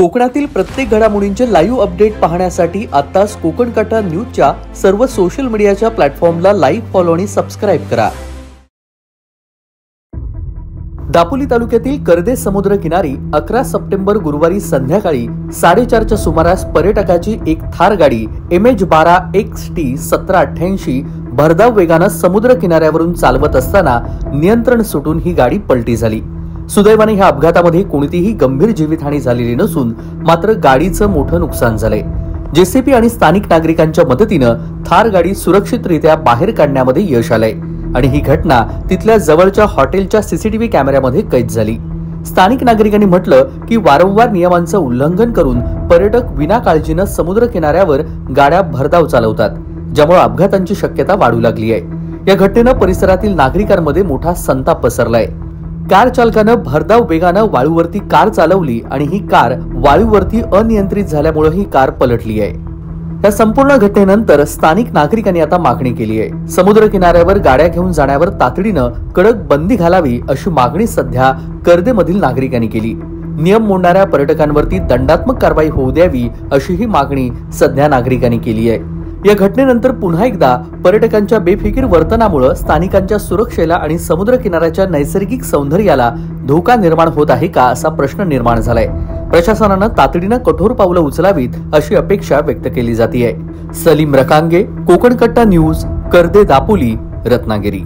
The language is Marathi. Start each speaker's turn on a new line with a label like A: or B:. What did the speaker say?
A: कोकणातील प्रत्येक घडामोडींचे लाईव्ह अपडेट पाहण्यासाठी आताच कोकण कट्टा न्यूजच्या सर्व सोशल मीडियाच्या प्लॅटफॉर्मला लाईक, फॉलो आणि सबस्क्राईब करा। दापोली तालुक्यातील कर्दे समुद्र किनारी 11 सप्टेंबर गुरुवारी संध्याकाळी 4:30च्या सुमारास पर्यटकाची एक थार गाडी MH12 XT 1788 भरधाव वेगाने समुद्र किनाऱ्यावरून चालवत असताना नियंत्रण सुटून ही गाडी पलटी झाली। सुदैवाने ह्या अपघातामध्ये कोणतीही गंभीर जीवितहानी झालेली नसून मात्र गाडीचं मोठं नुकसान झालंय। JCB आणि स्थानिक नागरिकांच्या मदतीने थार गाडी सुरक्षितरित्या बाहेर काढण्यामध्ये यश आलंय आणि ही घटना तिथल्या जवळच्या हॉटेलच्या CCTV कॅमेऱ्यामध्ये कैद झाली। स्थानिक नागरिकांनी म्हटलं की वारंवार नियमांचं उल्लंघन करून पर्यटक विनाकाळजीने समुद्र किनाऱ्यावर गाड्या भरधाव चालवतात, ज्यामुळे अपघातांची शक्यता वाढू लागली आहे। या घटनेने परिसरातील नागरिकांमध्ये मोठा संताप पसरलाय। कार चालकानं भरधाव वेगानं वाळूवरती कार चालवली आणि ही कार वाळूवरती अनियंत्रित झाल्यामुळे ही कार पलटली आहे। या संपूर्ण घटनेनंतर स्थानिक नागरिकांनी आता मागणी केली आहे। समुद्र किनाऱ्यावर गाड्या घेऊन जाण्यावर तातडीनं कडक बंदी घालावी अशी मागणी सध्या कर्देमधील नागरिकांनी केली। नियम मोडणाऱ्या पर्यटकांवरती दंडात्मक कारवाई होऊ द्यावी अशी ही मागणी सध्या नागरिकांनी केली आहे। या घटनेनंतर पुन्हा एकदा पर्यटकांच्या बेफिकीर वर्तनामुळे स्थानिकांच्या सुरक्षेला आणि समुद्र किनाऱ्याच्या नैसर्गिक सौंदर्याला धोका निर्माण होत आहे का असा प्रश्न निर्माण झालाय। प्रशासनाने तातडीने कठोर पावलं उचलावीत अशी अपेक्षा व्यक्त केली जाते आहे। सलीम रकांगे, कोकण कट्टा न्यूज, कर्दे, दापोली, रत्नागिरी।